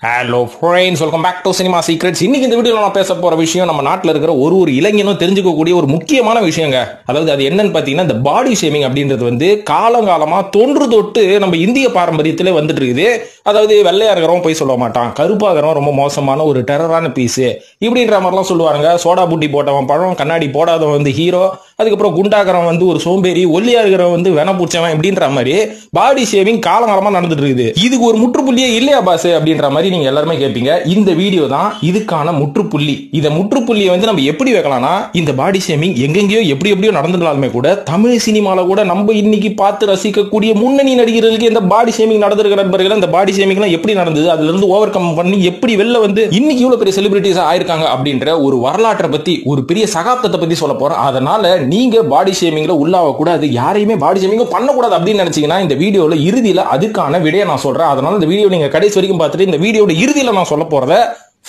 Hello friends, welcome back to cinema secrets. இன்னைக்கு இந்த வீடியோவில் நான் பேச போற விஷயம் நம்ம நாட்டில் இருக்கிற ஒரு இளைஞனும் தெரிஞ்சுக்கக்கூடிய ஒரு முக்கியமான விஷயங்க. அதாவது அது என்னன்னு பார்த்தீங்கன்னா, இந்த பாடி ஷேமிங் அப்படின்றது வந்து காலங்காலமா தொன்று தொட்டு நம்ம இந்திய பாரம்பரியத்திலே வந்துட்டு இருக்குது. அதாவது வெள்ளையா இருக்கிறவன் போய் சொல்ல மாட்டான், கருப்பாகிறவன் ரொம்ப மோசமான ஒரு டெரரான பீஸு இப்படின்ற மாதிரிலாம் சொல்லுவாங்க. சோடா பூட்டி போட்டவன் பழம், கண்ணாடி போடாதவன் வந்து ஹீரோ, அதுக்கப்புறம் குண்டாகிறவன் வந்து ஒரு சோம்பேறி, ஒல்லியா இருக்கிறவன் வந்து வென பூச்சவன் இப்படின்ற மாதிரி பாடி ஷேமிங் காலங்காலமா நடந்துட்டு இருக்குது. இதுக்கு ஒரு முற்றுப்புள்ளியே இல்லையா பாஸ் அப்படின்ற மாதிரி நீங்க எல்லாருமே கேட்பீங்க. இந்த வீடியோ தான் இதுக்கான முற்றுப்புள்ளி. இந்த முற்றுப்புள்ளியை வந்து நம்ம எப்படி வைக்கலாம்னா, இந்த பாடி ஷேமிங் எங்கெங்கயோ எப்படியோ நடந்துட்டாலுமே கூட தமிழ் சினிமால கூட நம்ம இன்னைக்கு பார்த்து ரசிக்கக்கூடிய முன்னணி நடிகர்களுக்கு இந்த பாடி ஷேமிங் நடந்திருக்கிற நண்பர்கள், இந்த பாடி ஷேமிங்லாம் எப்படி நடந்தது, அதுல இருந்து ஓவர் கம் பண்ணி எப்படி வெளில வந்து இன்னைக்கு இவ்வளவு பெரிய செலிபிரிட்டிஸ் ஆயிருக்காங்க அப்படின்ற ஒரு வரலாற்றை பத்தி, ஒரு பெரிய சகாப்தத்தை பத்தி சொல்ல போறோம். அதனால நீங்க பாடி ஷேமிங்ல உள்ளாக கூடாது, யாரையுமே பாடி ஷேமிங் பண்ணக்கூடாது அப்படின்னு நினைச்சீங்கன்னா இந்த வீடியோல இறுதியில அதுக்கான விடையை நான் சொல்றேன். அதனால இந்த வீடியோ நீங்க கடைசி வரைக்கும் பார்த்துட்டு இந்த வீடியோட இறுதியில நான் சொல்ல போறத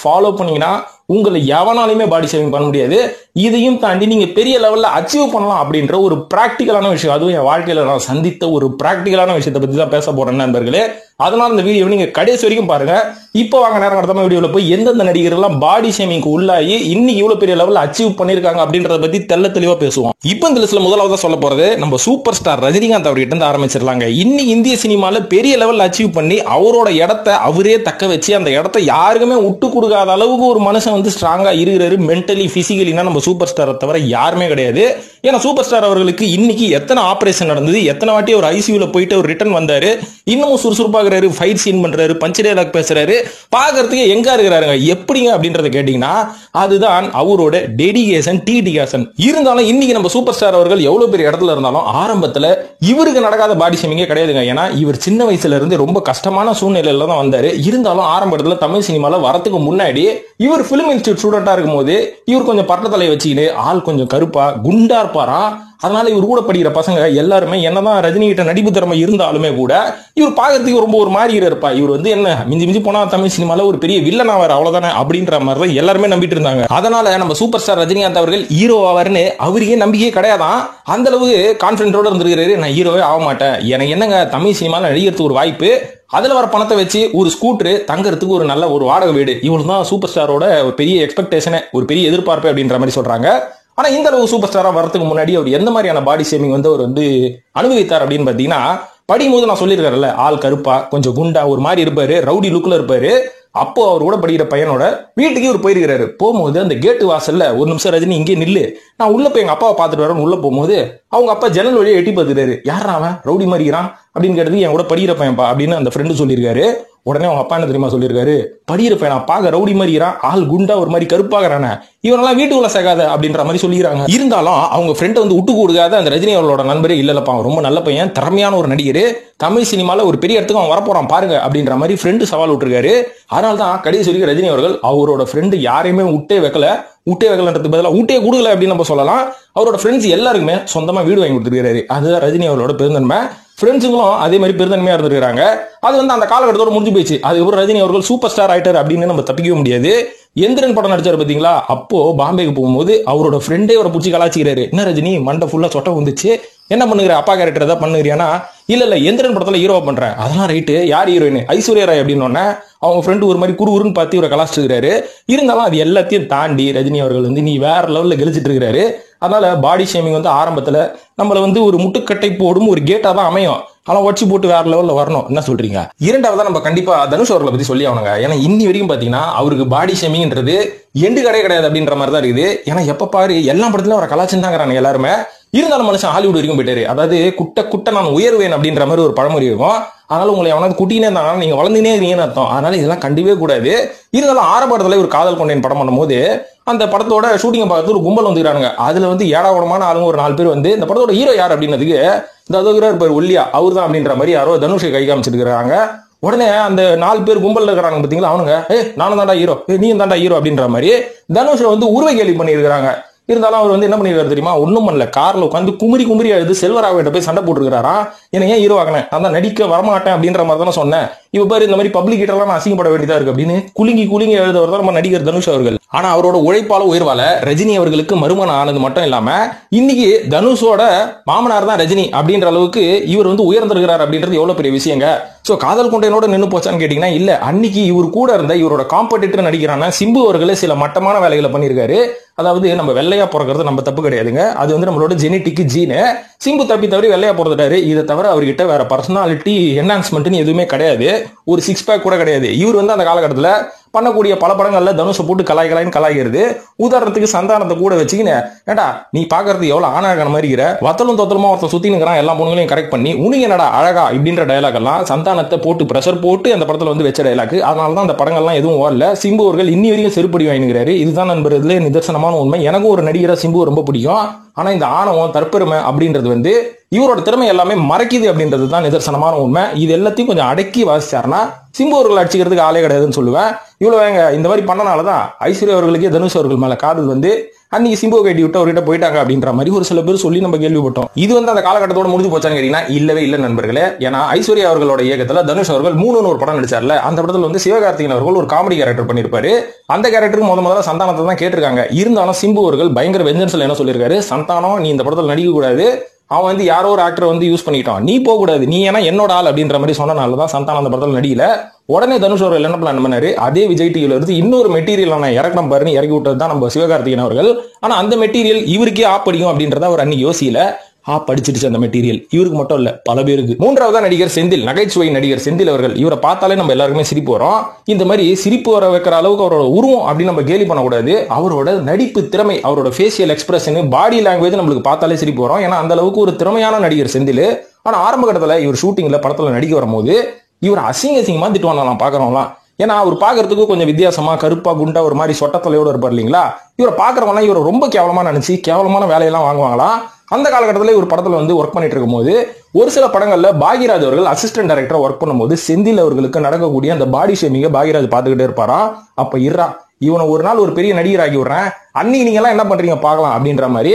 ஃபாலோ பண்ணீங்கன்னா உங்களை எவனாலுமே பாடி ஷேமிங் பண்ண முடியாது. இதையும் தாண்டி நீங்க பெரிய லெவல்ல அச்சீவ் பண்ணலாம் அப்படின்ற ஒரு பிராக்டிகலான விஷயம், அதுவும் என் வாழ்க்கையில நான் சந்தித்த ஒரு பிராக்டிகலான விஷயத்தை பத்தி தான் பேச போறேன் நண்பர்களே. அதனால இந்த வீடியோ நீங்க கடைசி வரைக்கும் பாருங்க. இப்போ வாங்க நேரம் கடத்தாம வீடியோல போய் எந்தெந்த நடிகர்கள்லாம் பாடி ஷேமிங்க்கு உள்ளாகி இன்னைக்கு இவ்வளவு பெரிய லெவல்ல அச்சீவ் பண்ணிருக்காங்க அப்படின்றத பத்தி தெள்ள தெளிவா பேசுவோம். இப்போ இந்த லிஸ்ட்ல முதலாவதா சொல்ல போறது நம்ம சூப்பர் ஸ்டார் ரஜினிகாந்த் அவர்கிட்ட இருந்து ஆரம்பிச்சிடலாங்க. இன்னைக்கு இந்திய சினிமால பெரிய லெவல்ல அச்சீவ் பண்ணி அவரோட இடத்தை அவரே தக்க வச்சு அந்த இடத்தை யாருக்குமே விட்டு கொடுக்காத அளவுக்கு ஒரு மனுஷன் வந்து ஸ்ட்ராங்கா இருக்கிறாரு. மென்டலி பிசிக்கலினா நம்ம சூப்பர் ஸ்டாரை தவிர யாருமே கிடையாது. ஏன்னா சூப்பர் ஸ்டார் அவர்களுக்கு இன்னைக்கு எத்தனை ஆபரேஷன் நடந்தது, எத்தனை வாட்டி ஒரு ஐசியூல போயிட்டு ஒரு ரிட்டர்ன் வந்தாரு, இன்னமும் சுறுசுறுப்பாகிறாரு, ஃபைட் சீன் பண்றாரு, பஞ்ச் டயலாக் பேசுறாரு, பாக்குறதுக்கு எங்க இருக்கிறாருங்க எப்படிங்க அப்படின்றத கேட்டீங்கன்னா அதுதான் அவரோட டெடிகேஷன், டீடிகேஷன். இருந்தாலும் இன்னைக்கு நம்ம சூப்பர் ஸ்டார் அவர்கள் எவ்வளவு பெரிய இடத்துல இருந்தாலும் ஆரம்பத்துல இவருக்கு நடக்காத பாடி ஷேமிங்கே கிடையாதுங்க. ஏன்னா இவர் சின்ன வயசுல இருந்து ரொம்ப கஷ்டமான சூழ்நிலையில தான் வந்தாரு. இருந்தாலும் ஆரம்பத்துல தமிழ் சினிமால வரதுக்கு முன்னாடி இவர் பிலிம் இன்ஸ்டியூட் ஸ்டூடெண்டா இருக்கும் போது இவர் கொஞ்சம் பட்டத்தலை வச்சுக்கிட்டு ஆள் கொஞ்சம் கருப்பா குண்டா இருப்பாராம். அதனால இவர் கூட படிக்கிற பசங்க எல்லாருமே என்னதான் ரஜினி கிட்ட நடிப்பு திறமை இருந்தாலுமே கூட இவர் பாக்கிறதுக்கு ரொம்ப ஒரு மாதிரி இருப்பா. இவர் வந்து என்ன மிஞ்சி மிஞ்சி போனா தமிழ் சினிமால ஒரு பெரிய வில்லன் ஆவார் அவ்வளவுதானே அப்படின்ற மாதிரி தான் எல்லாருமே நம்பிட்டு இருந்தாங்க. அதனால நம்ம சூப்பர் ஸ்டார் ரஜினிகாந்த் அவர்கள் ஹீரோ ஆவார்னு அவருக்கே நம்பிக்கையே கிடையாதான். அந்த அளவுக்கு கான்பிடன்டோட இருந்திருக்காரு. நான் ஹீரோவே ஆக மாட்டேன், எனக்கு என்னங்க தமிழ் சினிமால நடிக்கிறதுக்கு ஒரு வாய்ப்பு, அதுல வர பணத்தை வச்சு ஒரு ஸ்கூட்டரு, தங்கறதுக்கு ஒரு நல்ல ஒரு வாடகை வீடு, இவ்வளவுதான் சூப்பர் ஸ்டாரோட ஒரு பெரிய எக்ஸ்பெக்டேஷன், ஒரு பெரிய எதிர்பார்ப்பு அப்படின்ற மாதிரி சொல்றாங்க. ஆனா இந்த அளவு சூப்பர் ஸ்டாரா வரதுக்கு முன்னாடி அவர் எந்த மாதிரியான பாடி ஷேமிங் வந்து அவர் வந்து அனுபவித்தார் அப்படின்னு பாத்தீங்கன்னா, படிக்கும் போது நான் சொல்லியிருக்காருல்ல, ஆள் கருப்பா கொஞ்சம் குண்டா ஒரு மாதிரி இருப்பாரு, ரவுடி லுக்ல இருப்பாரு. அப்போ அவர் கூட படிக்கிற பையனோட வீட்டுக்கு இவர் போயிருக்கிறாரு. போகும்போது அந்த கேட்டு வாசல்ல ஒரு நிமிஷம் ரஜினி இங்கே நில்லு, நான் உள்ள போய் எங்க அப்பாவை பார்த்துட்டு வரேன். உள்ள போகும்போது அவங்க அப்பா ஜன்னல் வழியா எட்டி பார்த்துட்டாரு. யாரா அவன் ரவுடி மாதிரிறான் அப்படின்னு கேட்டது, என் கூட படிக்கிற பையன்பா அப்படின்னு அந்த ஃப்ரெண்டு சொல்லியிருக்காரு. உடனே அவங்க அப்பா என்ன தெரியுமா சொல்லியிருக்காரு, படிக்கிற பையனா பார்க்க ரவுடி மாதிரிறான், ஆள் குண்டா ஒரு மாதிரி கருப்பாகிறானே, இவனெல்லாம் வீட்டுக்குள்ள சேகாத அப்படின்ற மாதிரி சொல்லிடுறாங்க. இருந்தாலும் அவங்க ஃப்ரெண்டை வந்து விட்டு கொடுக்காத அந்த ரஜினி அவர்களோட நண்பரே, இல்லப்பா ரொம்ப நல்ல பையன், திறமையான ஒரு நடிகர், தமிழ் சினிமால ஒரு பெரிய இடத்துக்கு அவன் வரப்போறான் பாருங்க அப்படின்ற மாதிரி ஃப்ரெண்டு சவால் விட்டுருக்காரு. அதனால தான் கடைசி வரைக்கும் ரஜினி அவர்கள் அவரோட ஃப்ரெண்டு யாரையுமே விட்டே வைக்கலன்றதுக்கு பதிலாக ஊட்டே கொடுக்கல அப்படின்னு நம்ம சொல்லலாம். அவரோட ஃப்ரெண்ட்ஸ் எல்லாருக்குமே சொந்தமா வீடு வாங்கி கொடுத்துருக்காரு. அதுதான் ரஜினி அவரோட பெருந்தன்மை. ஃப்ரெண்ட்ஸுங்களும் அதே மாதிரி பெருந்தன்மையா இருந்திருக்காங்க. அது வந்து அந்த காலகட்டத்தோட முடிஞ்சு போயிடுச்சு. அதுக்கப்புறம் ரஜினி அவர்கள் சூப்பர் ஸ்டார் ஆயிட்டார் அப்படின்னு நம்ம தப்பிக்கவே முடியாது. எந்திரன் படம் நடிச்சாரு பாத்தீங்களா, அப்போ பாம்பேக்கு போகும்போது அவரோட ஃப்ரெண்டே அவரை பிடிச்சி கலாச்சிக்கிறாரு. என்ன ரஜினி மண்டை ஃபுல்லா சொட்டை வந்துச்சு, என்ன பண்ணுகிற, அப்பா கேரக்டர் ஏதாவது பண்ணுகிறியானா, இல்ல எந்திரன் படத்துல ஹீரோவா பண்றேன். அதெல்லாம் ரைட்டு, யார் ஹீரோயின், ஐஸ்வர்யா ராய் அப்படின்னு அவங்க ஃப்ரெண்டு ஒரு மாதிரி குறுன்னு பார்த்து இவரை கலாச்சிருக்காரு. இருந்தாலும் அது எல்லாத்தையும் தாண்டி ரஜினி அவர்கள் வந்து நீ வேற லெவல்ல கெளிச்சிட்டு இருக்கிறாரு. அதனால பாடி ஷேமிங் வந்து ஆரம்பத்துல நம்மள வந்து ஒரு முட்டுக்கட்டை போடும் ஒரு கேட்டா தான் அமையும். ஆனா உடச்சு போட்டு வேற லெவல்ல வரணும். என்ன சொல்றீங்க? இரண்டாவதா நம்ம கண்டிப்பா தனுஷ் அவர்களை பத்தி சொல்லி ஆகணுங்க. ஏன்னா இன்னி வரைக்கும் பாத்தீங்கன்னா அவருக்கு பாடி ஷேமிங்ன்றது எண்டு கிடையாது அப்படின்ற மாதிரி தான் இருக்குது. ஏன்னா எப்ப பாரு எல்லா படத்துலயும் அவரை கலாச்சின்னு தாங்கிறாங்க எல்லாருமே. இருந்தாலும் மனுஷன் ஹாலிவுட் வரைக்கும் போயிட்டாரு. அதாவது குட்ட நான் உயர்வேன் அப்படின்ற மாதிரி ஒரு பழமொழி இருக்கும். அதனால உங்களை எவனாவது குட்டினே இருந்தாங்கன்னா நீங்க வளர்ந்துனே இருக்கீங்கன்னு அர்த்தம். அதனால இதெல்லாம் கண்டிப்பே கூடாது. இருந்தாலும் ஆரம்பத்துல ஒரு காதல் கொண்டேன் படம் பண்ணும்போது அந்த படத்தோட ஷூட்டிங் பார்த்து ஒரு கும்பல் வந்துக்கிறாங்க. அதுல வந்து ஏடாகுடமான ஆளுங்க ஒரு 4 பேர் வந்து இந்த படத்தோட ஹீரோ யார் அப்படின்னதுக்கு, இந்த அதோகிற இருப்பார் ஒல்லியா அவர் தான் அப்படின்ற மாதிரி யாரோ தனுஷை கை காமிச்சிருக்கிறாங்க. உடனே அந்த 4 பேர் கும்பல் இருக்கிறாங்க பாத்தீங்களா, அவனுங்க நானும் தாண்டா ஹீரோ, நீயும் தாண்டா ஹீரோ அப்படின்ற மாதிரி தனுஷை வந்து உருவ கேலி பண்ணியிருக்கிறாங்க. இருந்தாலும் அவர் வந்து என்ன பண்ணிருக்காரு தெரியுமா, ஒண்ணும் பண்ணல, கார்ல உட்காந்து குமரி குமரி அழுது செல்வராகிட்ட போய் சண்டை போட்டுருக்காரா, என்ன ஏன் ஹீரோ ஆகினேன், நான் தான் நடிக்க வரமாட்டேன் அப்படின்ற மாதிரி தானே சொன்னேன், இப்ப பாரு இந்த மாதிரி பப்ளிக் கிட்ட எல்லாம் நான் அசிங்கப்பட வேண்டியதா இருக்கு அப்படின்னு குலுங்கி குலுங்கி எழுதவர் தான் நம்ம நடிகர் தனுஷ் அவர்கள். ஆனா அவரோட உழைப்பால உயர்வால ரஜினி அவர்களுக்கு மறுமணம் ஆனது மட்டும் இல்லாம இன்னைக்கு தனுஷோட மாமனார் தான் ரஜினி அப்படின்ற அளவுக்கு இவர் வந்து உயர்ந்திருக்கிறார் அப்படின்றது எவ்வளவு பெரிய விஷயங்க. சோ காதல் கொண்டையனோட நின்னு போச்சான்னு கேட்டீங்கன்னா இல்ல, அன்னைக்கு இவர் கூட இருந்த இவரோட காம்படிட்டர் நடிக்கிறான சிம்பு அவர்களே சில மட்டமான வேலைகளை பண்ணிருக்காரு. அதாவது நம்ம வெள்ளையா பிறக்கிறது நம்ம தப்பு கிடையாதுங்க, அது வந்து நம்மளோட ஜெனட்டிக் ஜீனு. சிம்பு தப்பி வெள்ளையா பிறந்துட்டாரு, இதை தவிர அவர்கிட்ட வேற பர்சனாலிட்டி என்ஹான்ஸ்மெண்ட் எதுவுமே கிடையாது, ஒரு சிக்ஸ் பேக் கூட கிடையாது. இவர் வந்து அந்த காலகட்டத்தில் பண்ணக்கூடிய பல படங்கள்ல தனுஷை போட்டு கலாய்களாயின்னு கலாய்கிறது. உதாரணத்துக்கு சந்தானத்தை கூட வச்சுக்கின்னு, ஏண்டா நீ பாக்குறது எவ்வளவு ஆணாக மாதிரி இருக்கிற, வத்தலும் தொத்தலுமா ஒருத்தன் சுத்தி நிற்கிறான், எல்லா பொண்ணுங்களையும் கரெக்ட் பண்ணி உனக்கு என்னடா அழகா இப்படின்ற டயலாக் எல்லாம் சந்தானத்தை போட்டு பிரஷர் போட்டு அந்த படத்துல வந்து வச்ச டயலாக். அதனாலதான் அந்த படங்கள்லாம் எதுவும் வரல. சிம்பு அவர்கள் இன்னி வரைக்கும் செருப்படி வாங்கிக்கிறாரு. இதுதான் நண்பர்களே நிதர்சனமான உண்மை. எனக்கும் ஒரு நடிகரை சிம்பு ரொம்ப பிடிக்கும். ஆனா இந்த ஆணவம் தற்பெருமை அப்படின்றது வந்து இவரோட திறமை எல்லாமே மறைக்குது அப்படின்றது தான் நிதர்சனமான உண்மை. இது எல்லாத்தையும் கொஞ்சம் அடக்கி வாசிச்சாருன்னா சிம்பு அவர்கள் அடிச்சுக்கிறதுக்கு ஆளே கிடையாதுன்னு சொல்லுவேன். இவ்வளவு இந்த மாதிரி பண்ணனாலதான் ஐஸ்வர்யா அவர்களுக்கே தனுஷ் அவர்கள் மேல காதல் வந்து அன்னைக்கு சிம்பு கட்டி விட்டு அவர்கிட்ட போயிட்டாங்க அப்படின்ற மாதிரி ஒரு சில பேர் சொல்லி நம்ம கேள்விப்பட்டோம். இது வந்து அந்த காலகட்டத்தோட முடிஞ்சு போச்சான்னு கேட்டீங்கன்னா இல்லவே இல்லை நண்பர்களே. ஏன்னா ஐஸ்வர்யா அவர்களோட இயக்கத்துல தனுஷ் அவர்கள் 3 ஒரு படம் நடிச்சார்ல, அந்த படத்துல வந்து சிவகார்த்திகேயன் அவர்கள் ஒரு காமெடி கேரக்டர் பண்ணிருப்பாரு. அந்த கேரக்டருக்கு முதல்ல சந்தானத்தை தான் கேட்டிருக்காங்க. இருந்தாலும் சிம்பு அவர்கள் பயங்கர வெஞ்சன்ஸ்ல என்ன சொல்லியிருக்காரு, சந்தானம் நீ இந்த படத்துல நடிக்க கூடாது, அவன் வந்து யாரோ ஒரு ஆக்டர் வந்து யூஸ் பண்ணிட்டான், நீ போக கூடாது, நீ ஏன்னா என்னோட ஆள் அப்படின்ற மாதிரி சொன்னனாலதான் சந்தானம் அந்த படத்துல நடிக்கல. உடனே தனுஷ் அவர்கள் என்ன பிளான் பண்ணாரு, அதே விஜய் டிவில இருந்து இன்னொரு மெட்டீரியல் நான் இறக்கணும் பாருன்னு இறக்கி விட்டது தான் நம்ம சிவகார்த்திகேயன் அவர்கள். ஆனா அந்த மெட்டீரியல் இவருக்கே ஆப் அடிக்கும் அப்படின்றத அவர் அன்னைக்கு யோசிக்கல. படிச்சிருச்சு அந்த மெட்டீரியல், இவருக்கு மட்டும் இல்ல பல பேருக்கு. மூன்றாவதா நடிகர் செந்தில், நகைச்சுவை நடிகர் செந்தில் அவர்கள். இவரை பார்த்தாலே நம்ம எல்லாருக்குமே சிரிப்பு வரும். இந்த மாதிரி சிரிப்பு வர வைக்கிற அளவுக்கு அவரோட உருவம் அப்படின்னு நம்ம கேலி பண்ணக்கூடாது. அவரோட நடிப்பு திறமை, அவரோட ஃபேஷியல் எக்ஸ்பிரஷன், பாடி லாங்குவேஜ் நம்மளுக்கு பார்த்தாலே சிரிப்பு வரும். ஏன்னா அந்த அளவுக்கு ஒரு திறமையான நடிகர் செந்தில். ஆனா ஆரம்ப கட்டத்துல இவர் ஷூட்டிங்ல படத்துல நடிக்க வரும்போது இவர் அசிங்கமா திட்டுவாங்க நான் பாக்குறவங்களாம். ஏன்னா அவர் பாக்குறதுக்கு கொஞ்சம் வித்தியாசமா கருப்பா குண்டா ஒரு மாதிரி சொட்டத்தலையோட இருப்பார் இல்லைங்களா. இவரை பாக்குறவங்க இவரை ரொம்ப கேவலமா நினைச்சு கேவலமான வேலையெல்லாம் வாங்குவாங்களாம். அந்த காலகட்டத்தில் ஒரு படத்துல வந்து ஒர்க் பண்ணிட்டு இருக்கும் போது ஒரு சில படங்கள்ல பாக்யராஜ் அவர்கள் அசிஸ்டன்ட் டைரக்டரா ஒர்க் பண்ணும்போது செந்தில் அவர்களுக்கு நடக்கக்கூடிய அந்த பாடி ஷேமிங்க பாக்யராஜ் பார்த்துக்கிட்டே இருப்பாரா. அப்ப இறா இவனை ஒரு நாள் ஒரு பெரிய நடிகர் ஆகி விடுறேன், அன்னைக்கு நீங்க எல்லாம் என்ன பண்றீங்க பார்க்கலாம் அப்படின்ற மாதிரி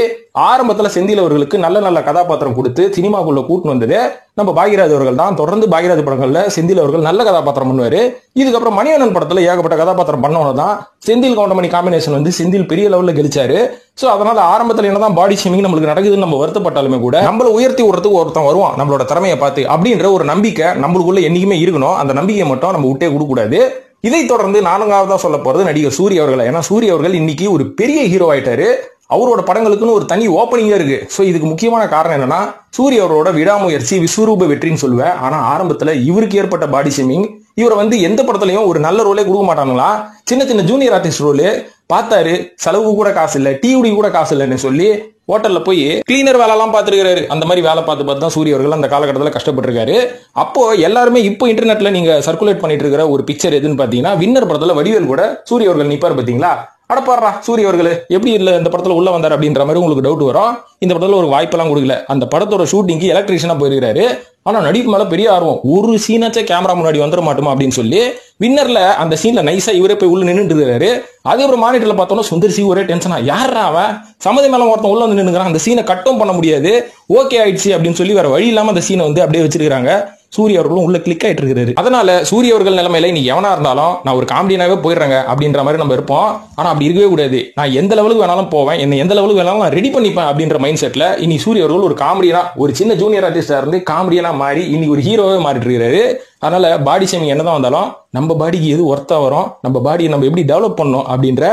ஆரம்பத்துல செந்தில் அவர்களுக்கு நல்ல நல்ல கதாபாத்திரம் கொடுத்து சினிமாக்குள்ள கூட்டு வந்தது நம்ம பாக்யராஜ் அவர்கள் தான். தொடர்ந்து பாக்யராஜ் படங்கள்ல செந்தில் அவர்கள் நல்ல கதாபாத்திரம் பண்ணுவாரு. இதுக்கப்புறம் மணிவண்ணன் படத்துல ஏகப்பட்ட கதாபாத்திரம் பண்ணவனதான் செந்தில் கவுண்டமணி காம்பினேஷன் வந்து செந்தில் பெரிய லெவல்ல கெளிச்சாரு. சோ அதனால ஆரம்பத்துல என்னதான் பாடி ஷேமிங் நம்மளுக்கு நடக்குதுன்னு நம்ம வருத்தப்பட்டாலுமே கூட நம்மள உயர்த்தி விடுறதுக்கு ஒருத்தன் வருவான் நம்மளோட திறமையை பார்த்து அப்படின்ற ஒரு நம்பிக்கை நம்மளுக்குள்ள என்னைக்குமே இருக்கணும். அந்த நம்பிக்கையை மட்டும் நம்ம விட்டே கொடுக்க கூடாது. இதை தொடர்ந்து நான்காவதா சொல்ல போறது நடிகர் சூரிய அவர்கள். ஏன்னா சூரிய அவர்கள் இன்னைக்கு ஒரு பெரிய ஹீரோ ஆயிட்டாரு. அவரோட படங்களுக்குன்னு ஒரு தனி ஓப்பனிங்கா இருக்கு. சோ இதுக்கு முக்கியமான காரணம் என்னன்னா சூரிய அவரோட விடாமுயற்சி விஸ்வரூப வெற்றின்னு சொல்லுவேன். ஆனா ஆரம்பத்துல இவருக்கு ஏற்பட்ட பாடி ஷேமிங், இவரை வந்து எந்த படத்துலயும் ஒரு நல்ல ரோலே கொடுக்க மாட்டாங்களா. சின்ன சின்ன ஜூனியர் ஆர்டிஸ்ட் ரோலு பார்த்தாரு, செலவு கூட காசு இல்ல, டிவி கூட காசு இல்லைன்னு சொல்லி ஹோட்டல்ல போய் கிளீனர் வேலை எல்லாம் பார்த்துருக்காரு. அந்த மாதிரி வேலை பார்த்து தான் சூரிய அவர்கள் அந்த காலகட்டத்தில் கஷ்டப்பட்டிருக்காரு. அப்போ எல்லாருமே இப்போ இன்டர்நெட்ல நீங்க சர்க்குலேட் பண்ணிட்டு இருக்கிற ஒரு பிக்சர் எதுன்னு பாத்தீங்கன்னா வின்னர் படத்துல வடிவேல் கூட சூரிய அவர்கள் நிப்பாரு பாத்தீங்களா. அடப்பாடுறா சூரிய அவர்கள் எப்படி இல்ல இந்த படத்துல உள்ள வந்தார் அப்படின்ற மாதிரி உங்களுக்கு டவுட் வரும். இந்த படத்துல ஒரு வாய்ப்பெல்லாம் கொடுக்கல. அந்த படத்தோட ஷூட்டிங்க்கு எலக்ட்ரீஷியனா போயிருக்காரு. ஆனா நடிப்பு மேல பெரிய ஆர்வம், ஒரு சீனாச்சே கேமரா முன்னாடி வந்துட மாட்டோமா அப்படின்னு சொல்லி வின்னர்ல அந்த சீன்ல நைஸா இவரே போய் உள்ள நின்றுட்டு இருக்காரு. அதுக்கப்புறம் மானிட்டர்ல பார்த்தோம்னா சுந்தர் சி ஒரே டென்ஷனா, யாரா அவன் சம்மதி மேல ஒருத்தன் உள்ள வந்து நின்னுக்கிறான், அந்த சீனை கட்டும் பண்ண முடியாது, ஓகே ஆயிடுச்சு அப்படின்னு சொல்லி வேற வழி இல்லாம அந்த சீனை வந்து அப்படியே வச்சிருக்காங்க. சூரிய அவர்களும் உள்ள கிளிக் ஆயிட்டு இருக்காரு. அதனால சூரிய அவர்கள் நிலைமையில நீ எவனா இருந்தாலும் நான் ஒரு காமெடியனாவே போயிடுறேங்க அப்படின்ற மாதிரி நம்ம இருப்போம். ஆனா அப்படி இருக்கவே கூடாது. நான் எந்த லெவலுக்கு வேணாலும் போவேன், என்ன எந்த லெவலுக்கு வேணாலும் நான் ரெடி பண்ணிப்பேன் அப்படின்ற மைண்ட் செட்ல இனி சூரிய அவர்கள் ஒரு காமெடியனா, ஒரு சின்ன ஜூனியர் ஆர்டிஸ்டா இருந்து காமெடியனா மாறி இன்னைக்கு ஒரு ஹீரோவே மாறிட்டு இருக்காரு. அதனால பாடி ஷேமிங் என்னதான் வந்தாலும் நம்ம பாடிக்கு எது ஒர்த்தா வரும், நம்ம பாடியை நம்ம எப்படி டெவலப் பண்ணணும் அப்படின்ற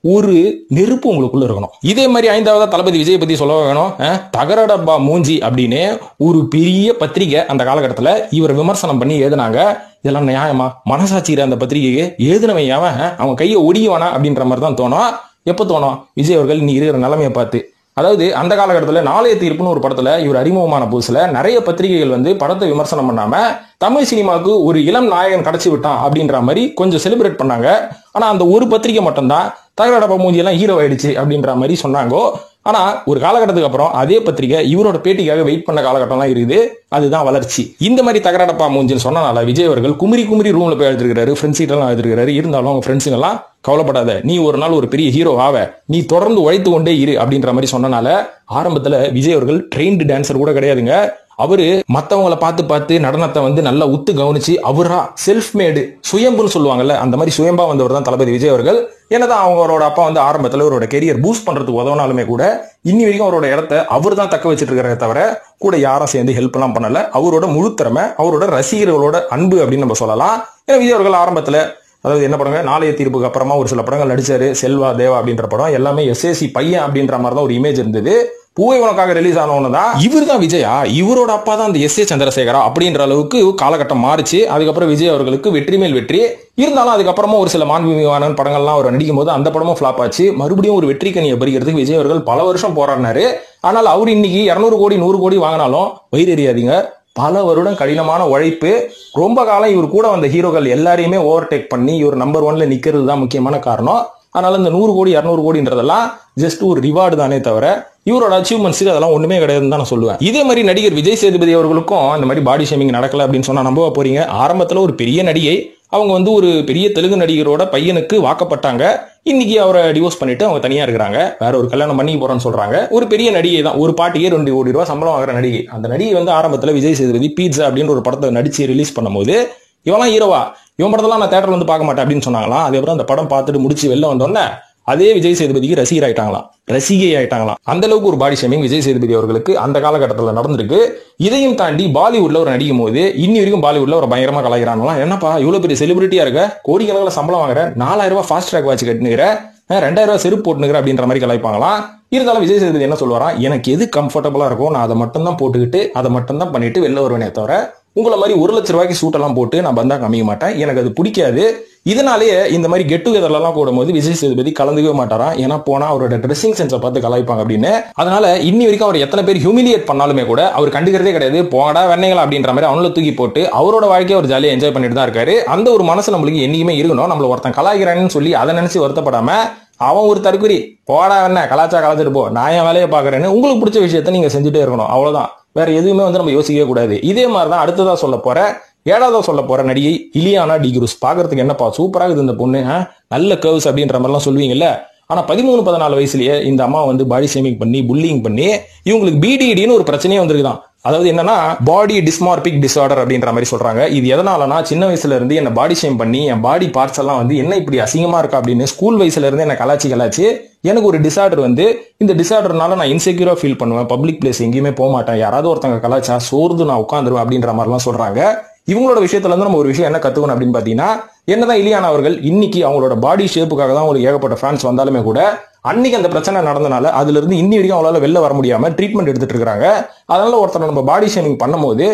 ஒரு நெருப்பு உங்களுக்குள்ள இருக்கணும். இதே மாதிரி 5வது தளபதி விஜய் பத்தி சொல்ல வேணும். தகரடப்பா மூஞ்சி அப்படின்னு ஒரு பெரிய பத்திரிகை அந்த காலகட்டத்தில் இவர் விமர்சனம் பண்ணி எழுதினாங்க. இதெல்லாம் நியாயமா? மனசாட்சியில அந்த பத்திரிகைக்கு எழுதினவன் அவன் கையை ஒடிக்குவானா அப்படின்ற மாதிரி தான் தோணும். எப்ப தோணும்? விஜய் அவர்கள் இன்னைக்கு இருக்கிற நிலைமையை பார்த்து. அதாவது அந்த காலகட்டத்தில் நாளைய தீர்ப்புன்னு ஒரு படத்துல இவர் அறிமுகமான புதுசுல நிறைய பத்திரிகைகள் வந்து படத்தை விமர்சனம் பண்ணாம தமிழ் சினிமாவுக்கு ஒரு இளம் நாயகன் கிடைச்சி விட்டான் அப்படின்ற மாதிரி கொஞ்சம் செலிப்ரேட் பண்ணாங்க. ஆனா அந்த ஒரு பத்திரிகை மட்டும்தான் தகரடப்பா மூஞ்சி எல்லாம் ஹீரோ ஆயிடுச்சு அப்படின்ற மாதிரி சொன்னாங்க. ஆனா ஒரு காலகட்டத்துக்கு அப்புறம் அதே பத்திரிகை இவரோட பேட்டிக்காக வெயிட் பண்ண காலகட்டம்லாம் இருக்குது. அதுதான் வளர்ச்சி. இந்த மாதிரி தகரடப்பா மூஞ்சின்னு சொன்னனால விஜய் அவர்கள் குமரி ரூம்ல போய் எழுதிருக்காரு, ஃப்ரெண்ட்ஸ் எல்லாம் எழுதிருக்காரு. இருந்தாலும் அவங்க ஃப்ரெண்ட்ஸுங்க எல்லாம் கவலைப்படாத, நீ ஒரு நாள் ஒரு பெரிய ஹீரோ ஆவ, நீ தொடர்ந்து உழைத்து கொண்டே இரு அப்படின்ற மாதிரி சொன்னனால ஆரம்பத்துல விஜய் அவர்கள் ட்ரெயின்டு டான்சர் கூட கிடையாதுங்க. அவரு மத்தவங்களை பார்த்து பார்த்து நடனத்தை வந்து நல்லா உத்து கவனிச்சு அவரா செல்ஃப் மேடு சுயம்புன்னு சொல்லுவாங்கல்ல, அந்த மாதிரி சுயம்பா வந்தவர் தான் தளபதி விஜய் அவர்கள். என்னதான் அவரோட அப்பா வந்து ஆரம்பத்துல அவரோட கெரியர் பூஸ்ட் பண்றதுக்கு உதவினாலுமே கூட இன்னி வரைக்கும் அவரோட இடத்த அவர் தான் தக்க வச்சிட்டு இருக்கிறத தவிர கூட யாரும் சேர்ந்து ஹெல்ப் எல்லாம் பண்ணல. அவரோட முழு திறமை, அவரோட ரசிகர்களோட அன்பு அப்படின்னு நம்ம சொல்லலாம். ஏன்னா விஜய் அவர்கள் ஆரம்பத்துல அதாவது என்ன படங்க, நாளைய தீர்ப்புக்கு அப்புறமா ஒரு சில படங்கள் நடிச்சாரு. செல்வா தேவா அப்படின்ற படம் எல்லாமே எஸ்ஏசி பையன் அப்படின்ற மாதிரி தான் ஒரு இமேஜ் இருந்தது. பூவை உனக்காக ரிலீஸ் ஆனவனு தான் இவர் தான் விஜயா, இவரோட அப்பா தான் அந்த எஸ் ஏ சந்திரசேகரா அப்படின்ற அளவுக்கு காலகட்டம் மாறிச்சு. அதுக்கப்புறம் விஜய் அவர்களுக்கு வெற்றி மேல் வெற்றி இருந்தாலும் அதுக்கப்புறமா ஒரு சில மாண்புமிகான படங்கள்லாம் அவர் நடிக்கும் போது அந்த படமும் ஃபிளாப் ஆச்சு. மறுபடியும் ஒரு வெற்றி கனியை பறிக்கிறதுக்கு விஜய் அவர்கள் பல வருஷம் போராடினாரு. ஆனால் அவர் இன்னைக்கு 200 கோடி 100 கோடி வாங்கினாலும் வயிறு எறியாதீங்க. பல வருடம் கடினமான உழைப்பு, ரொம்ப காலம் இவர் கூட வந்த ஹீரோக்கள் எல்லாரையுமே ஓவர்டேக் பண்ணி இவர் நம்பர் 1ல நிக்கிறது தான் முக்கியமான காரணம். அதனால இந்த 100 கோடி 200 கோடின்றதெல்லாம் ஜஸ்ட் ஒரு ரிவார்டு தானே தவிர இவரோட அச்சீவ்மெண்ட்ஸுக்கு அதெல்லாம் ஒண்ணுமே கிடையாதுன்னு தான் நான் சொல்லுவேன். இதே மாதிரி நடிகர் விஜய் சேதுபதி அவர்களுக்கும் இந்த மாதிரி பாடி ஷேமிங் நடக்கல அப்படின்னு சொன்னா நம்ப போறீங்க? ஆரம்பத்துல ஒரு பெரிய நடிகை, அவங்க வந்து ஒரு பெரிய தெலுங்கு நடிகரோட பையனுக்கு வாக்கப்பட்டாங்க. இன்னைக்கு அவரை டிவோர்ஸ் பண்ணிட்டு அவங்க தனியா இருக்கிறாங்க, வேற ஒரு கல்யாணம் பண்ணி போறேன்னு சொல்றாங்க. ஒரு பெரிய நடிகை தான், ஒரு பாட்டியே 2 கோடி ரூபாய் சம்பளம் வாங்குற நடிகை. அந்த நடிகை வந்து ஆரம்பத்துல விஜய் சேதுபதி பீட்சா அப்படின்ற ஒரு படத்தை நடிச்சு ரிலீஸ் பண்ணும்போது இவெல்லாம் ஹீரோவா, இவன் படத்தெல்லாம் நான் தேட்டர்ல வந்து பார்க்க மாட்டேன் அப்படின்னு சொன்னாங்களாம். அதுக்கப்புறம் அந்த படம் பார்த்துட்டு முடிச்சு வெளில வந்தோன்னே அதே விஜய் சேதுபதிக்கு ரசிகை ஆயிட்டாங்களாம். அந்த அளவுக்கு ஒரு பாடி ஷேமிங் விஜய் சேதுபதி அவர்களுக்கு அந்த காலகட்டத்தில் நடந்திருக்கு. இதையும் தாண்டி பாலிவுட்ல ஒரு நடிக்கும் போது இன்னி வரைக்கும் பாலிவுட்ல ஒரு பயங்கரமா கலாய்க்கிறாங்களாம். என்னப்பா இவ்வளவு பெரிய செலிபிரிட்டியா இருக்க, கோடிக்கணக்கில் சம்பளம் வாங்குற, 4000 ரூபாய் ஃபாஸ்ட் ட்ராக் வாட்ச் கட்டுனுங்கிற, 2000 ரூபாய் செருப்பு போட்டுனுங்கிற அப்படின்ற மாதிரி கலாய்ப்பாங்களாம். இருந்தாலும் விஜய் சேதுபதி என்ன சொல்லுவாராம், எனக்கு எது கம்ஃபர்டபுளா இருக்கும் நான் அதை மட்டும் தான் போட்டுக்கிட்டு அதை மட்டும் தான் பண்ணிட்டு வெளில வருவேனே தவிர உங்களை மாதிரி 1 லட்ச ரூபாய்க்கு சூட் எல்லாம் போட்டு நான் பந்தா காமிக்க மாட்டேன், எனக்கு அது பிடிக்காது. இதனாலேயே இந்த மாதிரி கெட் டுகெதர்ல எல்லாம் போடும்போது விஜய் சேதுபதி கலந்துக்கவே மாட்டாராம். ஏன்னா போனா அவரோட ட்ரெஸ்ஸிங் சென்ஸை பார்த்து கலாய்ப்பாங்க அப்படின்னு. அதனால இன்னி வரைக்கும் அவர் எத்தனை பேர் ஹியூமிலியேட் பண்ணாலுமே கூட அவர் கண்டுக்கிறதே கிடையாது. போடா வெண்ணைகள் அப்படின்ற மாதிரி அவங்கள தூக்கி போட்டு அவரோட வாழ்க்கையை அவர் ஜாலியாக என்ஜாய் பண்ணிட்டு தான் இருக்காரு. அந்த ஒரு மனசு நம்மளுக்கு என்னைக்குமே இருக்கணும். நம்மள ஒருத்தன் கலாய்க்கிறான்னு சொல்லி அதை நினைச்சு வருத்தப்படாம அவன் ஒரு தற்குறி, போடா என்ன கலாச்சிட்டு போ, நான் என் வேலையை பாக்குறேன்னு உங்களுக்கு பிடிச்ச விஷயத்த நீங்க செஞ்சுட்டே இருக்கணும். அவ்வளவுதான், வேற எதுவுமே வந்து நம்ம யோசிக்கவே கூடாது. இதே மாதிரிதான் அடுத்ததா சொல்ல போற 7வது சொல்ல போற நடிகை இலியானா டிக்ரூஸ். பாக்குறதுக்கு என்னப்பா சூப்பரா இருக்குது இந்த பொண்ணு, நல்ல கர்வ்ஸ் அப்படின்ற மாதிரிலாம் சொல்லுவீங்கல்ல. ஆனா 13-14 வயசுலயே இந்த அம்மா வந்து பாடி ஷேமிங் பண்ணி புல்லிங் பண்ணி இவங்களுக்கு பிடிடின்னு ஒரு பிரச்சனையே வந்திருக்குதான். அதாவது என்னன்னா பாடி டிஸ்மார்பிக் டிசார்டர் அப்படின்ற மாதிரி சொல்றாங்க. இது எதனாலனா சின்ன வயசுல இருந்து என்ன பாடி ஷேம் பண்ணி என் பாடி பார்ட்ஸ் எல்லாம் வந்து என்ன இப்படி அசிங்கமா இருக்கா அப்படின்னு ஸ்கூல் வயசுல இருந்து என்ன கலாச்சி எனக்கு ஒரு டிசார்டர் வந்து இந்த டிசார்டர்னால நான் இன்செக்யூரா ஃபீல் பண்ணுவேன், பப்ளிக் பிளேஸ் எங்கேயுமே போக மாட்டேன், யாராவது ஒருத்தங்க கலாச்சா சோர்ந்து நான் உட்காந்துருவேன் அப்படின்ற மாதிரிலாம் சொல்றாங்க. இவங்களோட விஷயத்துல இருந்து நம்ம ஒரு விஷயம் என்ன கத்துக்கணும் அப்படின்னு பாத்தீங்கன்னா, என்னதான் இலியானா அவர்கள் இன்னைக்கு அவங்களோட பாடி ஷேப்புக்காக தான் உங்களுக்கு ஏகப்பட்ட ஃபேன்ஸ் வந்தாலுமே கூட அன்னைக்கு அந்த பிரச்சனை நடந்தனால அதுல இருந்து இன்னி வரைக்கும் அவங்களால வெளில வர முடியாம ட்ரீட்மெண்ட் எடுத்துட்டு இருக்காங்க. அதனால ஒருத்தர் நம்ம பாடி ஷேமிங் பண்ணும்போது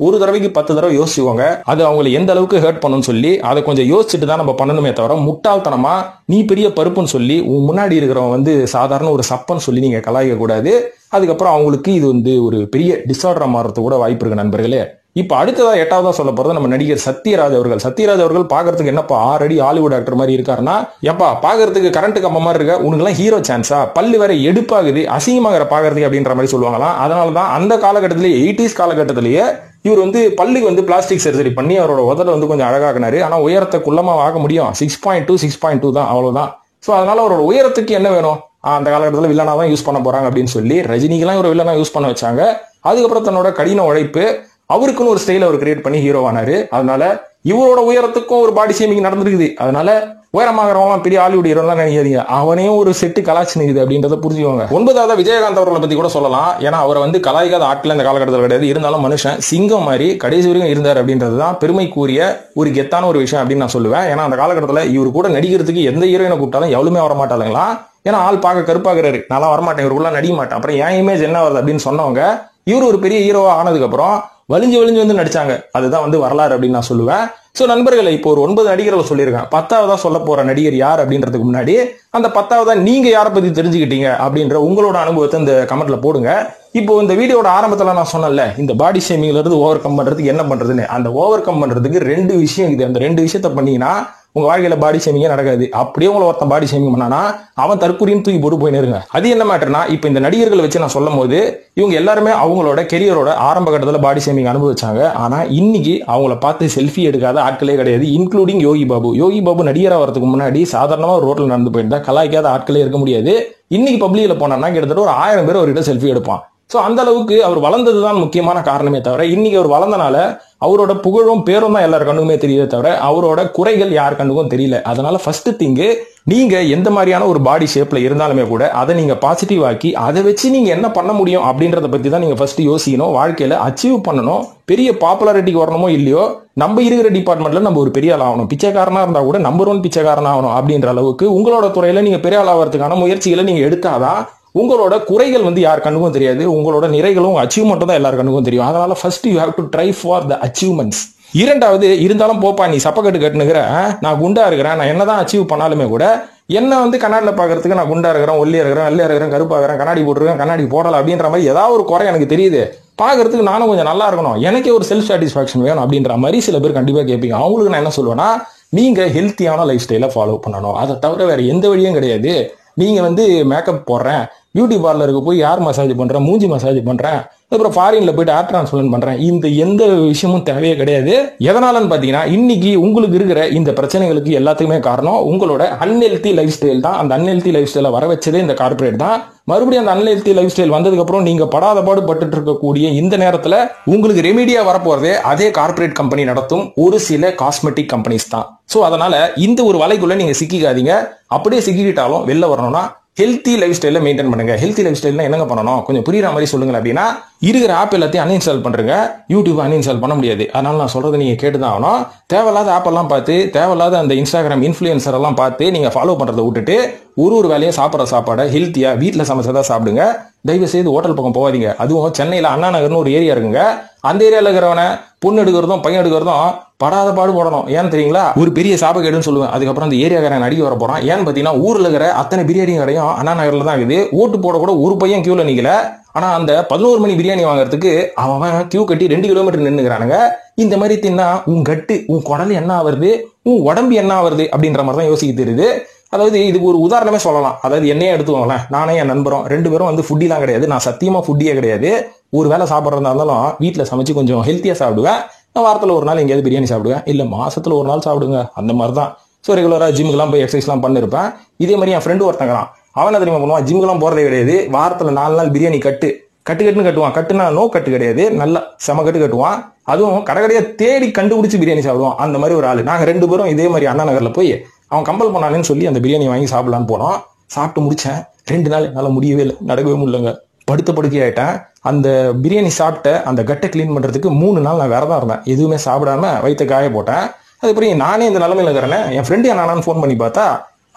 ஒரு தடவைக்கு 10 தடவை யோசிச்சுவாங்க, அது அவங்களை எந்த அளவுக்கு ஹர்ட் பண்ணுன்னு சொல்லி அதை கொஞ்சம் யோசிச்சுட்டு தான் நம்ம பண்ணணுமே தவிர முட்டாள்தனமா நீ பெரிய பருப்புன்னு சொல்லி உன் முன்னாடி இருக்கிறவங்க வந்து சாதாரண ஒரு சப்பன்னு சொல்லி நீங்க கலாய்க்க கூடாது. அதுக்கப்புறம் அவங்களுக்கு இது வந்து ஒரு பெரிய டிசார்டரா மாறதுக்கு கூட வாய்ப்பு இருக்கு நண்பர்களே. இப்ப அடுத்ததா 8வதா சொல்ல போறது நம்ம நடிகர் சத்யராஜ் அவர்கள். சத்யராஜ் அவர்கள் பாக்குறதுக்கு என்னப்பா 6 அடி ஹாலிவுட் ஆக்டர் மாதிரி இருக்காருன்னா, எப்பா பாக்குறதுக்கு கரண்ட் கம்ப மாதிரி இருக்க, உனக்கு எல்லாம் ஹீரோ சான்ஸா, பல்லு வேற எடுப்பாகுது அசிங்கமாகிற பாக்குறதுக்கு அப்படின்ற மாதிரி சொல்லுவாங்களாம். அதனாலதான் அந்த காலகட்டத்திலேயே 80s காலகட்டத்திலேயே இவர் வந்து பல்லுக்கு வந்து பிளாஸ்டிக் சர்ஜரி பண்ணி அவரோட உதட வந்து கொஞ்சம் அழகாக்குனாரு. ஆனா உயரத்தை குள்ளமா ஆக முடியும் 6.2 தான், அவ்வளவுதான். சோ அதனால அவரோட உயரத்துக்கு என்ன வேணும், அந்த காலகட்டத்தில் வில்லனா தான் யூஸ் பண்ண போறாங்க அப்படின்னு சொல்லி ரஜினிக்கெல்லாம் ஒரு வில்லனா யூஸ் பண்ண வச்சாங்க. அதுக்கப்புறம் தன்னோட கடின உழைப்பு அவருக்குன்னு ஒரு ஸ்டைல் அவர் கிரியேட் பண்ணி ஹீரோ ஆனாரு. அதனால இவரோட உயரத்துக்கும் ஒரு பாடி ஷேமிங் நடந்திருக்குது. அதனால உயரமாகறவங்க பெரிய ஹாலிவுட் ஹீரோலாம் நினைக்காதீங்க, அவனையும் ஒரு செட்டு கலாச்சி நிக்குது அப்படின்றத புரிஞ்சுக்கோங்க. 9வதா விஜயகாந்த் அவர்களை பத்தி கூட சொல்லலாம். ஏன்னா அவரை வந்து கலாய்க்காத ஆட்கள் இந்த காலகட்டத்தில் கிடையாது. இருந்தாலும் மனுஷன் சிங்கம் மாதிரி கடைசி வரைக்கும் இருந்தார் அப்படின்றதுதான் பெருமைக்குரிய ஒரு கெத்தான ஒரு விஷயம் அப்படின்னு நான் சொல்லுவேன். ஏன்னா அந்த காலகட்டத்தில் இவர் கூட நடிக்கிறதுக்கு எந்த ஹீரோயினை கூப்பிட்டாலும் எவ்வளவுமே வர மாட்டாங்களா. ஏன்னா ஆள் பார்க்க கருப்பாகிறாரு, நல்லா வரமாட்டேன், இவருக்குள்ள நடிக்க மாட்டேன், அப்புறம் என் இமேஜ் என்ன வருது அப்படின்னு சொன்னவங்க இவர் ஒரு பெரிய ஹீரோவா ஆனதுக்கு அப்புறம் வலிஞ்சு வந்து நடிச்சாங்க. அதுதான் வந்து வரலாறு அப்படின்னு நான் சொல்லுவேன். சோ நண்பர்களை இப்போ ஒரு 9 நடிகர்கள் சொல்லியிருக்கேன். 10வதா சொல்ல போற நடிகர் யார் அப்படின்றதுக்கு முன்னாடி அந்த 10வதா நீங்க யாரை பத்தி தெரிஞ்சுக்கிட்டீங்க அப்படின்ற உங்களோட அனுபவத்தை இந்த கமெண்ட்ல போடுங்க. இப்போ இந்த வீடியோட ஆரம்பத்துல நான் சொன்னேன்ல, இந்த பாடி ஷேமிங்ல இருந்து ஓவர் கம் பண்றதுக்கு என்ன பண்றதுன்னு, அந்த ஓவர் கம் பண்றதுக்கு 2 விஷயம் இது. அந்த 2 விஷயத்த பண்ணீங்கன்னா உங்க வாழ்க்கையில பாடி ஷேமிங்கே நடக்காது. அப்படியே உங்களை ஒருத்தன் பாடி ஷேமிங் பண்ணானா அவன் தற்கொலைன்னு தூக்கி போட்டு போயினருங்க. அது என்ன மேட்டர்னா, இப்ப இந்த நடிகர்களை வச்சு நான் சொல்லும் போது இவங்க எல்லாருமே அவங்களோட கெரியரோட ஆரம்ப கட்டத்தில் பாடி ஷேமிங் அனுபவிச்சாங்க. ஆனா இன்னைக்கு அவங்கள பார்த்து செல்ஃபி எடுக்காத ஆட்களே கிடையாது, இன்க்ளூடிங் யோகி பாபு. யோகி பாபு நடிகரா வரதுக்கு முன்னாடி சாதாரணமா ரோட்ல நடந்து போயிருந்தா கலாய்க்காத ஆட்களே இருக்க முடியாது. இன்னைக்கு பப்ளிக்ல போனா கிட்டத்தட்ட ஒரு 1000 பேர் அவர்கிட்ட செல்ஃபி எடுப்பான். சோ அந்த அளவுக்கு அவர் வளர்ந்ததுதான் முக்கியமான காரணமே தவிர, இன்னைக்கு அவர் வளர்ந்தனால அவரோட புகழும் பேரும் தான் எல்லார் கண்ணுக்குமே தெரியுதே தவிர அவரோட குறைகள் யார் கண்ணுக்கும் தெரியல. அதனால ஃபர்ஸ்ட் திங்கு, நீங்க எந்த மாதிரியான ஒரு பாடி ஷேப்ல இருந்தாலுமே கூட அதை நீங்க பாசிட்டிவ் ஆக்கி அதை வச்சு நீங்க என்ன பண்ண முடியும் அப்படின்றத பத்தி தான் நீங்க ஃபர்ஸ்ட் யோசிக்கணும். வாழ்க்கையில அச்சீவ் பண்ணணும். பெரிய பாப்புலாரிட்டிக்கு வரணுமோ இல்லையோ, நம்ம இருக்கிற டிபார்ட்மெண்ட்ல நம்ம ஒரு பெரிய ஆள் ஆகணும். பிச்சைக்காரனா இருந்தா கூட நம்பர் 1 பிச்சைக்காரனா ஆகணும் அப்படின்ற அளவுக்கு உங்களோட துறையில நீங்க பெரிய ஆள் ஆகிறதுக்கான முயற்சிகளை நீங்க எடுத்தாதான் உங்களோட குறைகள் யார் கண்ணுக்கும் தெரியாது, உங்களோட நிறைகளும் அச்சீவ்மெண்ட்டும் தான் எல்லார் கண்ணுக்கும் தெரியும். அதனால first you have to try for the achievements. இரண்டாவது, இருந்தாலும் போப்பா நீ சப்பக்கட்டு கட்டுனுக்கிற, நான் குண்டா இருக்கிறேன், நான் என்னதான் அச்சீவ் பண்ணாலுமே கூட என்ன கண்ணாடியில் பாக்குறதுக்கு நான் குண்டா இருக்கிறேன், ஒல்லியா இருக்கிறேன், வெள்ளையா இருக்கிறேன், கருப்பா இருக்கிறேன், கண்ணாடி போட்டுருக்கேன், கண்ணாடி போடல அப்படின்ற மாதிரி ஏதாவது ஒரு குறை எனக்கு தெரியுது, பாக்குறதுக்கு நானும் கொஞ்சம் நல்லா இருக்கணும், எனக்கே ஒரு செல்ஃப் சாட்டிஸ்பாக்சன் வேணும் அப்படின்ற மாதிரி சில பேர் கண்டிப்பா கேட்பீங்க. அவங்களுக்கு நான் என்ன சொல்லுவேன்னா, நீங்க ஹெல்த்தியான லைஃப் ஸ்டைலை ஃபாலோ பண்ணணும். அதை தவிர வேற எந்த வழியும் கிடையாது. நீங்க மேக்கப் போடுறேன், பியூட்டி பார்லருக்கு போய் யார் மசாஜ் பண்றேன், மூஞ்சி மசாஜ் பண்றேன், அப்புறம் ஃபாரின்ல போயிட்டு ஹேர் டிரான்ஸ்பிளான்ட் பண்றேன், இந்த எந்த விஷயமும் தேவையே கிடையாது. எதனாலன்னு பாத்தீங்கன்னா, இன்னைக்கு உங்களுக்கு இருக்கிற இந்த பிரச்சனைகளுக்கு எல்லாத்துக்குமே காரணம் உங்களோட அன்ஹெல்தி லைஃப் ஸ்டைல் தான். அந்த அன்ஹெல்தி லைஃப் ஸ்டைலை வர வச்சதே இந்த கார்பரேட் தான். மறுபடியும் அந்த அன்ஹெல்தி லைஃப் ஸ்டைல் வந்ததுக்கு அப்புறம் நீங்க படாத பாடு பட்டு இருக்கக்கூடிய இந்த நேரத்துல உங்களுக்கு ரெமிடியா வரப்போறதே அதே கார்பரேட் கம்பெனி நடத்தும் ஒரு சில காஸ்மெட்டிக் கம்பெனிஸ் தான். சோ அதனால இந்த ஒரு வலைக்குள்ள நீங்க சிக்கிக்காதீங்க. அப்படியே சிக்கிக்கிட்டாலும் வெளில வரணும்னா ஹெல்த்தி லைஃப் ஸ்டைல மெயின்டைன் பண்ணுங்க. ஹெல்த்தி லைஃப் ஸ்டைல்னா என்னங்க பண்ணணும், கொஞ்சம் புரியுற மாதிரி சொல்லுங்க அப்படின்னா, இருக்கிற ஆப் எல்லாத்தையும் அன்இன்ஸ்டால் பண்றீங்க. யூடியூப் அன்இன்ஸ்டால் பண்ண முடியாது. அதனால நான் சொல்றதை நீங்க கேட்டுதான் ஆகணும். தேவையில்லாத ஆப் எல்லாம் பார்த்து, தேவையில்லாத அந்த இன்ஸ்டாகிராம் இன்ஃபுளுசர் எல்லாம் பார்த்து நீங்க ஃபாலோ பண்றதை விட்டுட்டு ஒரு வேலையை சாப்பிட்ற சாப்பாடை ஹெல்த்தியா வீட்டில் சமைச்சதா சாப்பிடுங்க. தயவு செய்து ஹோட்டல் பக்கம் போகாதீங்க. அதுவும் சென்னையில அண்ணா நகர்னு ஒரு ஏரியா இருக்குங்க. அந்த ஏரியாவில் இருக்கிறவன பொண்ணு எடுக்கிறதும் பையன் எடுக்கிறதும் படாத பாடு போடணும். ஏன்னு தெரியுங்களா, ஒரு பெரிய சாபக்கேடுன்னு சொல்லுவேன். அதுக்கப்புறம் அந்த ஏரியாக்காரன் அடிக்க வர போறான். ஏன்னு பாத்தீங்கன்னா, ஊர்ல இருக்கிற அத்தனை பிரியாணி கடையும் அண்ணா நகர்ல தான் இருக்குது. ஓட்டு போட கூட ஒரு பையன் கியூல நிக்கல. ஆனா அந்த 11 மணி பிரியாணி வாங்குறதுக்கு அவன் கியூ கட்டி 2 கிலோமீட்டர் நின்னுக்கிறானுங்க. இந்த மாதிரி தின்னா உன் கட்டு, உன் குடல் என்ன ஆகுறது, உன் உடம்பு என்ன ஆகுறது அப்படின்ற மாதிரி தான் யோசிக்க தெரியுது. அதாவது இதுக்கு ஒரு உதாரணமே சொல்லலாம். அதாவது என்னையே எடுத்துக்கோங்களேன், நானே என் நண்பரும் 2 பேரும் ஃபுட்டிலாம் கிடையாது. நான் சத்தியமா ஃபுட்டியே கிடையாது. ஒரு வேளை சாப்பிட்றதா இருந்தாலும் வீட்டில் சமைச்சு கொஞ்சம் ஹெல்த்தியா சாப்பிடுவேன். நான் வாரத்தில் ஒரு நாள் எங்கேயாவது பிரியாணி சாப்பிடுவேன், இல்ல மாசத்துல ஒரு நாள் சாப்பிடுங்க, அந்த மாதிரி தான். ஸோ ரெகுலரா ஜிம்முக்குலாம் போய் எக்ஸசைஸ்லாம் பண்ணிருப்பேன். இதே மாதிரி என் ஃப்ரெண்டு ஒருத்தங்கிறான், அவன் தெரியுமா பண்ணுவான், ஜிம்முக்குலாம் போறதே கிடையாது, வாரத்துல 4 நாள் பிரியாணி கட்டுன்னு கட்டுவான். கட்டுனா நோ கட்டு கிடையாது, நல்லா செம கட்டு கட்டுவான். அதுவும் கடைக்கடையா தேடி கண்டுபிடிச்சு பிரியாணி சாப்பிடுவான். அந்த மாதிரி ஒரு ஆளு. நாங்க 2 பேரும் இதே மாதிரி அண்ணா நகர்ல போய் அவன் கம்பல் பண்ணானேன்னு சொல்லி அந்த பிரியாணி வாங்கி சாப்பிடலான்னு போனோம். சாப்பிட்டு முடிச்சேன். 2 நாள் என்னால முடியவே இல்லை, நடக்கவே முடியலங்க. படுத்த படுக்கை ஆயிட்டேன். அந்த பிரியாணி சாப்பிட்ட அந்த கட்டை கிளீன் பண்றதுக்கு 3 நாள் நான் வேற தான் இருந்தேன். எதுவுமே சாப்பிடாம வயிற்று காய போட்டேன். அதுக்கப்புறம் நானே இந்த நிலைமையில இருக்கிறேன். என் ஃப்ரெண்டு என்னான்னு ஃபோன் பண்ணி பார்த்தா,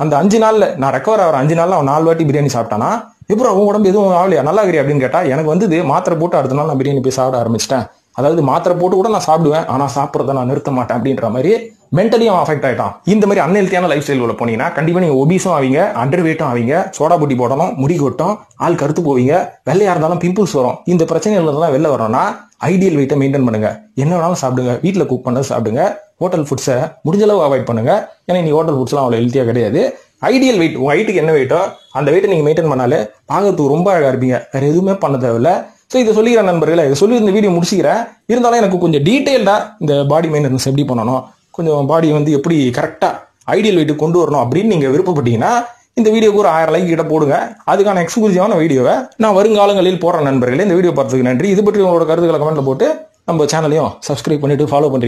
அந்த 5 நாள்ல நான் ரெக்கவர் ஆகிற 5 நாள்ல அவன் 4 வாட்டி பிரியாணி சாப்பிட்டானா. இப்போ அவன் உடம்பு எதுவும் ஆகலையா, நல்லா இருக்கிறியா அப்படின்னு கேட்டா, எனக்கு மாத்திரை போட்டு அடுத்த நாள் நான் பிரியாணி போய் சாப்பிட ஆரம்பிச்சிட்டேன். அதாவது மாத்திரை போட்டு கூட நான் சாப்பிடுவேன், ஆனா சாப்பிட்றத நான் நிறுத்த மாட்டேன் அப்படின்ற மாதிரி மென்டலியும் அஃபெக்ட் ஆயிட்டான். இந்த மாதிரி அன்ஹெல்த்தியான லைஃப் ஸ்டைல் உள்ள போனீங்கன்னா கண்டிப்பா நீங்க ஒபீஸும் ஆவீங்க, அண்டர் வெயிட்டும் ஆவீங்க, சோடா புட்டி போடணும், முடி கொட்டும், ஆள் கருத்து போவீங்க, வெள்ளையா இருந்தாலும் பிம்பிள்ஸ் வரும். இந்த பிரச்சனைகள் தான் வெளில வரணும்னா ஐடியல் வெயிட்டை மெயின்டைன் பண்ணுங்க. என்ன வேணாலும் சாப்பிடுங்க, வீட்டில் குக் பண்ண சாப்பிடுங்க, ஹோட்டல் ஃபுட்ஸை முடிஞ்ச அளவு அவாய்ட் பண்ணுங்க. ஏன்னா நீ ஹோட்டல் ஃபுட்ஸ்லாம் அவ்வளோ ஹெல்த்தியா கிடையாது. ஐடியல் வெயிட், உங்க ஹைட்டுக்கு என்ன வெயிட்டோ அந்த வெயிட்டை நீங்க மெயின்டைன் பண்ணாலே பார்க்கறதுக்கு ரொம்ப அழகா இருப்பீங்க. வேற எதுவுமே பண்ண தேவையில்ல. ஸோ இதை சொல்லிக்கிற நண்பர்களே, இதை சொல்லி இந்த வீடியோ முடிச்சுக்கிறேன். இருந்தாலும் எனக்கு கொஞ்சம் டீட்டெயில்டா இந்த பாடி மெயின்டெனன்ஸ் எப்படி பண்ணணும், கொஞ்சம் பாடி எப்படி கரெக்டா ஐடியல் வெயிட்டு கொண்டு வரணும் அப்படின்னு நீங்க விருப்பப்பட்டீங்கன்னா இந்த வீடியோக்கு ஒரு 1000 லைக் கிட்ட போடுங்க. அதுக்கான எக்ஸ்க்ளூசிவான வீடியோவை நான் வருங்காலங்களில் போடுற நண்பர்களே. இந்த வீடியோ பார்த்ததுக்கு நன்றி. இது பற்றி உங்களோட கருத்துக்களை கமெண்ட்ல போட்டு நம்ம சேனலையும் சப்ஸ்கிரைப் பண்ணிட்டு ஃபாலோ பண்றீங்க.